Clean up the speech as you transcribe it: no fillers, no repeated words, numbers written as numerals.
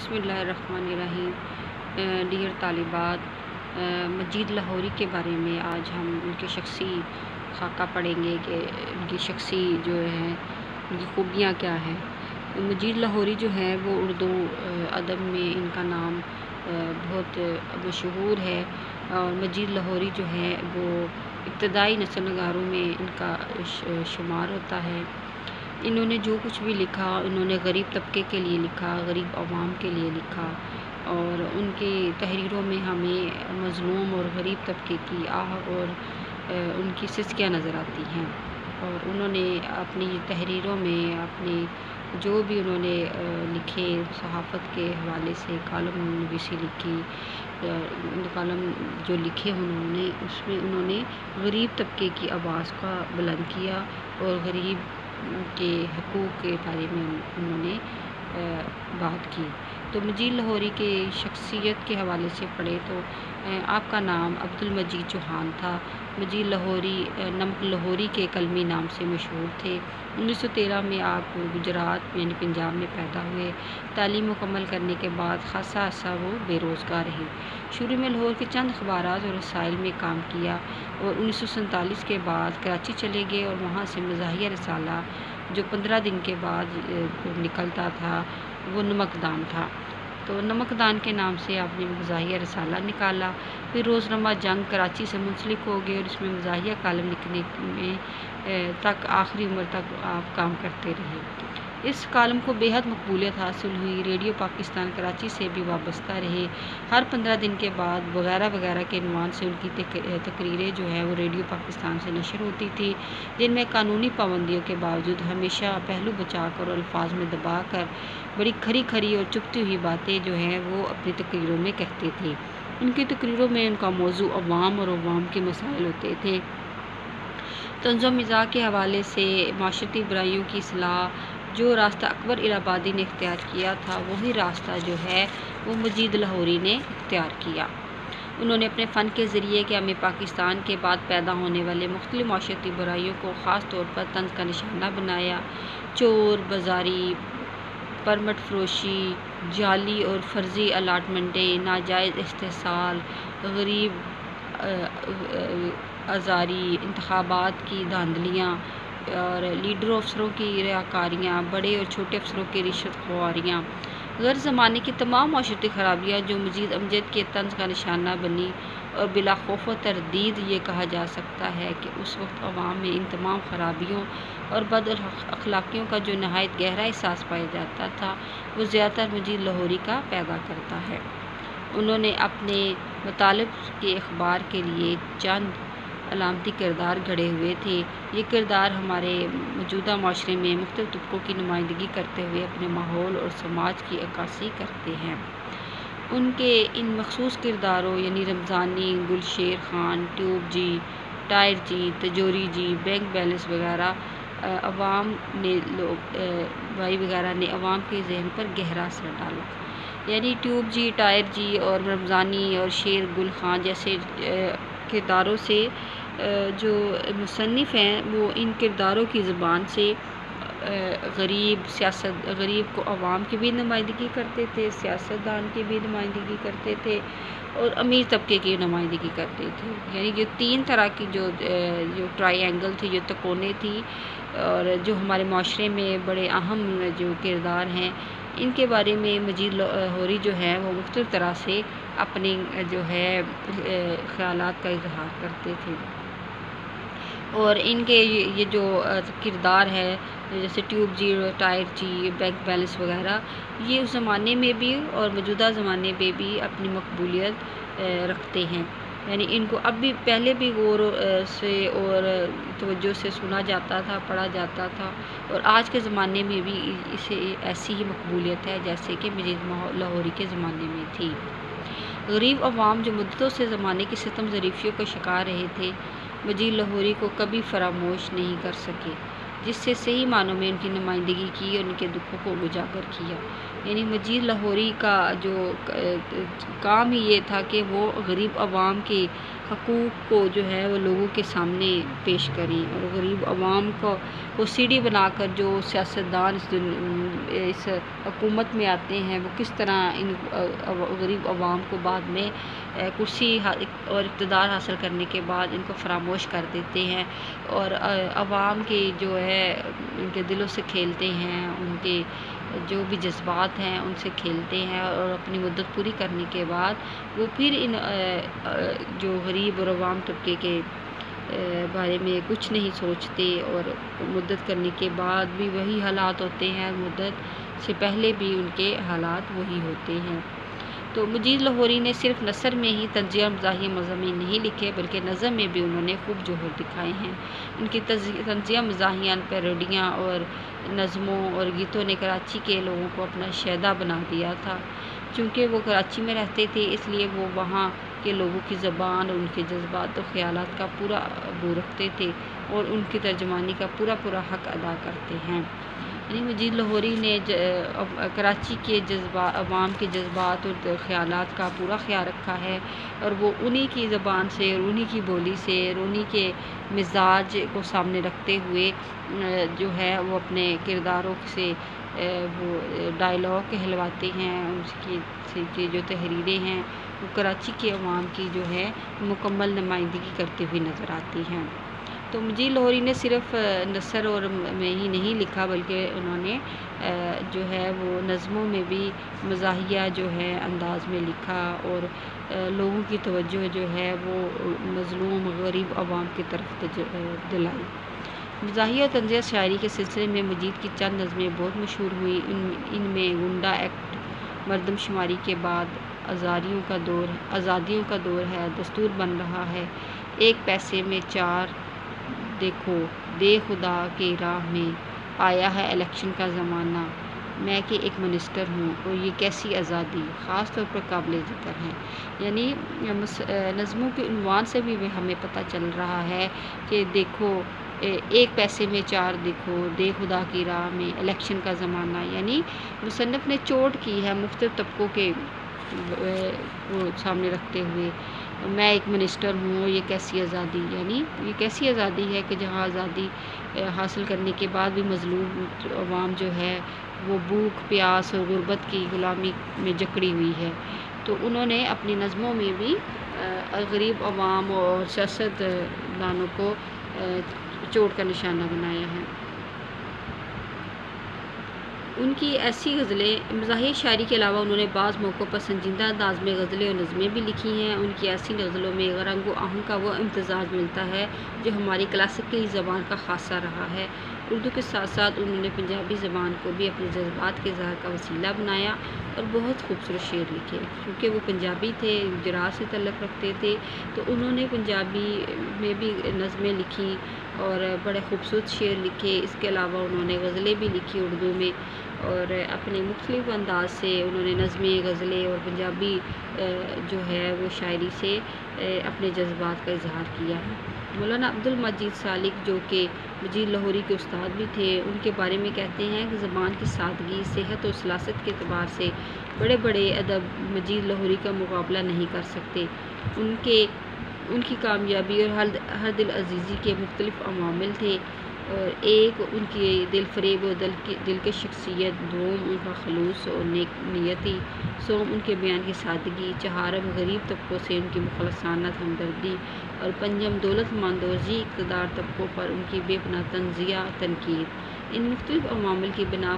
बिस्मिल्लाहिर्रहमानिर्रहीम। डियर तालिबात, मजीद लाहौरी के बारे में आज हम उनके शख्सी खाका पढ़ेंगे कि उनकी शख्सी जो है उनकी खूबियाँ क्या हैं। मजीद लाहौरी जो है वो उर्दू अदब में इनका नाम बहुत मशहूर है और मजीद लाहौरी जो है वो इब्तदाई नस्ल नगारों में इनका शुमार होता है। इन्होंने जो कुछ भी लिखा इन्होंने गरीब तबके के लिए लिखा, गरीब अवाम के लिए लिखा और उनकी तहरीरों में हमें मज़लूम और गरीब तबके की आह और उनकी सिसकियाँ नज़र आती हैं। और उन्होंने अपनी तहरीरों में अपने जो भी उन्होंने लिखे सहाफ़त के हवाले से कॉलम नवीसी लिखी, कॉलम जो लिखे उन्होंने उसमें उन्होंने गरीब तबके की आवाज़ का बुलंद किया और गरीब के हकूक़ के बारे में उन्होंने बात की। तो मजीद लाहौरी के शख्सियत के हवाले से पढ़े तो आपका नाम अब्दुल मजीद चौहान था। मजीद लाहौरी नमक लाहौरी के कलमी नाम से मशहूर थे। 1913 में आप गुजरात यानी पंजाब में पैदा हुए। तालीम मुकम्मल करने के बाद खासा अर्सा वो बेरोज़गार रहे। शुरू में लाहौर के चंद अखबारात और रसाइल में काम किया और 1947 के बाद कराची चले गए और वहाँ से मज़ाहिया रिसाला जो 15 दिन के बाद निकलता था वो नमकदान था। तो नमकदान के नाम से आपने मज़ाहिया रिसाला निकाला। फिर रोज़नामा जंग कराची से मुंसलिक हो गए और इसमें मज़ाहिया कालम लिखने में तक आखिरी उम्र तक आप काम करते रहे। इस कालम को बेहद मकबूलियत हासिल हुई। रेडियो पाकिस्तान कराची से भी वाबस्ता रहे। हर 15 दिन के बाद वगैरह वगैरह के عنوان से उनकी तकरीरें जो है वो रेडियो पाकिस्तान से नशर होती थी, जिनमें कानूनी पाबंदियों के बावजूद हमेशा पहलू बचाकर और अल्फाज में दबा कर बड़ी खरी खरी और चुभती हुई बातें जो हैं वो अपनी तकरीरों में कहते थे। उनकी तकरीरों में उनका मौजू अवाम और अवाम के मसाइल होते थे। तंज़ो मिज़ाज के हवाले से माशरती बुराइयों की इस्लाह जो रास्ता अकबर इलाहाबादी ने इख्तियार किया था वही रास्ता जो है वो मजीद लाहौरी ने इख्तियार किया। उन्होंने अपने फ़न के ज़रिए क़याम पाकिस्तान के बाद पैदा होने वाले मुख्तलिफ़ माशरती बुराइयों को ख़ास तौर पर तंज़ का निशाना बनाया। चोर बाज़ारी, परमट फरोशी, जाली और फ़र्ज़ी अलाटमेंटें, नाजायज़ इस्तेहसाल, गरीब आज़ारी, इंतखाबात की धांधलियाँ और लीडरों अफसरों की रियाकारियाँ, बड़े और छोटे अफसरों की रिश्वत ख़्वारियाँ, गैर ज़माने की तमाम माशरती खराबियाँ जो मजीद अमजद के तंज़ का निशाना बनी और बिला खौफ व तरदीद ये कहा जा सकता है कि उस वक्त अवाम में इन तमाम खराबियों और बद अखलाकियों का जो नहायत गहरा एहसास पाया जाता था वो ज़्यादातर मजीद लाहौरी का पैदा करता है। उन्होंने अपने मुतालिब के अखबार के लिए चंद अलामती किरदार गढ़े हुए थे। ये किरदार हमारे मौजूदा माशरे में मुख्तलिफ़ तबकों की नुमाइंदगी करते हुए अपने माहौल और समाज की अक्कासी करते हैं। उनके इन मखसूस किरदारों यानी रमज़ानी, गुलशेर खान, ट्यूब जी, टायर जी, तिजोरी जी, बैंक बैलेंस वगैरह अवाम ने भाई वगैरह ने अवाम के जहन पर गहरा असर डाला। यानी ट्यूब जी, टायर जी और रमज़ानी और शेर गुल खान जैसे किरदारों से जो मुसन्निफ़ हैं वो इन किरदारों की ज़बान से गरीब को अवाम की भी नुमाइंदगी करते थे, सियासतदान की भी नुमाइंदगी करते थे और अमीर तबके की नुमाइंदगी करते थे। यानी जो तीन तरह की जो ट्रायंगल थी, जो तकोने थी और जो हमारे माशरे में बड़े अहम जो किरदार हैं इनके बारे में मजीद लाहौरी जो है वो मुख्तलिफ़ तरह से अपने जो है ख़यालात का इज़हार करते थे। और इनके ये जो किरदार है जैसे ट्यूब जी, टायर जी, बैंक बैलेंस वगैरह ये उस ज़माने में भी और मौजूदा ज़माने में भी अपनी मकबूलियत रखते हैं। यानी इनको अब भी पहले भी गौर से और तवज्जो से सुना जाता था, पढ़ा जाता था और आज के ज़माने में भी इसे ऐसी ही मकबूलियत है जैसे कि मजीद लाहौरी के ज़माने में थी। गरीब अवाम जो मुद्दतों से ज़माने की सितम ज़रीफ़ियों का शिकार रहे थे मजीद लाहौरी को कभी फरामोश नहीं कर सके, जिससे सही मानों में उनकी नुमाइंदगी की और उनके दुखों को उजागर किया। यानी मजीद लाहौरी का जो काम ही ये था कि वो गरीब अवाम के حقوق کو جو ہے وہ لوگوں کے سامنے پیش کریں، اور غریب عوام کو سیڑھی بنا کر جو سیاستدان اس حکومت میں آتے ہیں وہ کس طرح ان غریب عوام کو بعد میں کرسی اور اقتدار حاصل کرنے کے بعد ان کو فراموش کر دیتے ہیں، اور عوام کی جو ہے ان کے دلوں سے کھیلتے ہیں، ان کے جو بھی جذبات ہیں ان سے کھیلتے ہیں، اور اپنی مدت پوری کرنے کے بعد وہ پھر ان جو غریب اور عوام طبقے کے بارے میں کچھ نہیں سوچتے، اور مدت کرنے کے بعد بھی وہی حالات ہوتے ہیں، مدت سے پہلے بھی ان کے حالات وہی ہوتے ہیں۔ تو مجید لاہوری نے صرف نثر میں ہی طنزیہ اور مزاحیہ مضامین نہیں لکھے، بلکہ نظم میں بھی انہوں نے خوب جوہر دکھائے ہیں۔ ان کی طنزیہ مزاحیہ پیروڈیاں اور نظموں اور گیتوں نے کراچی کے لوگوں کو اپنا شیدا بنا دیا تھا۔ چونکہ وہ کراچی میں رہتے تھے، اس لیے وہ وہاں کے لوگوں کی زبان اور ان کے جذبات و خیالات کا پورا عبور رکھتے تھے، اور ان کی ترجمانی کا پورا حق ادا کرتے ہیں۔ یعنی مجید لاہوری نے کراچی کے عوام کے جذبات اور خیالات کا پورا خیال رکھا ہے، اور وہ انہی کی زبان سے اور انہی کی بولی سے اور انہی کے مزاج کو سامنے رکھتے ہوئے جو ہے وہ اپنے کرداروں سے وہ ڈائلاگ کہلواتے ہیں، ان کی جو تحریریں ہیں وہ کراچی کے عوام کی جو ہے مکمل نمائندگی کرتے ہوئے نظر آتی ہیں۔ تو مجید لاہوری نے صرف نثر اور میں ہی نہیں لکھا، بلکہ انہوں نے جو ہے وہ نظموں میں بھی مزاحیہ جو ہے انداز میں لکھا، اور لوگوں کی توجہ جو ہے وہ مظلوم غریب عوام کی طرف دلائی۔ مزاحیہ اور طنزیہ شاعری کے سلسلے میں مجید کی چند نظمیں بہت مشہور ہوئیں۔ ان میں گنڈا ایکٹ، مردم شماری کے بعد، آزادیوں کا دور ہے، دستور بن رہا ہے، ایک پیسے میں چار، دیکھو دے خدا کی راہ میں، آیا ہے الیکشن کا زمانہ، میں کہ ایک منسٹر ہوں، اور یہ کیسی آزادی خاص طور پر قابل ذکر ہے۔ یعنی نظموں کے عنوان سے بھی ہمیں پتہ چل رہا ہے کہ دیکھو ایک پیسے میں چار، دیکھو دے خدا کی راہ میں، الیکشن کا زمانہ، یعنی مصنف نے چوٹ کی ہے مختلف طبقوں کے وہ سامنے رکھتے ہوئے۔ میں ایک منسٹر ہوں، یہ کیسی آزادی، یعنی یہ کیسی آزادی ہے کہ جہاں آزادی حاصل کرنے کے بعد بھی مظلوم عوام جو ہے وہ بھوک پیاس اور غربت کی غلامی میں جکڑی ہوئی ہے۔ تو انہوں نے اپنی نظموں میں بھی غریب عوام اور سیاست دانوں کو چوٹ کا نشانہ بنایا ہے۔ ان کی ایسی غزلیں مزاحیہ شاعری کے علاوہ انہوں نے بعض موقعوں پر سنجیدہ انداز میں غزلیں اور نظمیں بھی لکھی ہیں۔ ان کی ایسی غزلوں میں رنگ و آہنگ کا وہ امتزاج ملتا ہے جو ہماری کلاسیکل زبان کا خاصہ رہا ہے۔ اردو کے ساتھ ساتھ انہوں نے پنجابی زبان کو بھی اپنے جذبات کے اظہار کا وسیلہ بنایا، اور بہت خوبصورت شعر لکھے۔ کیونکہ وہ پنجابی تھے، گجرات سے تعلق رکھتے تھے، تو انہوں نے پنجابی میں بھی نظمیں لکھیں اور بڑے خوبصورت شعر لکھے۔ اس کے علاوہ انہوں نے غزلیں بھی لکھی اردو میں، اور اپنے مختلف انداز سے انہوں نے نظمیں، غزلیں اور پنجابی جو ہے وہ شاعری سے اپنے جذبات کا اظہار کیا ہے۔ مولانا عبدالمجید سالک جو کہ مجید لاہوری کے استاد بھی تھے، ان کے بارے میں کہتے ہیں کہ زبان کی سادگی، صحت اور سلاست کے اعتبار سے بڑے ادب مجید لاہوری کا مقابلہ نہیں کر سکتے۔ ان کی کامیابی اور ہر دل عزیزی کے مختلف عوامل تھے، اور ایک ان کی دل فریب اور دلکش شخصیت، دوم ان کا خلوص اور نیک نیتی، سوم ان کے بیان کی سادگی، چہارم غریب طبقوں سے ان کی مخلصانہ ہمدردی، اور پنجم دولت مند اور ذی اقتدار طبقوں پر ان کی بے پناہ تنزیہ تنقید۔ ان مختلف عوامل کی بنا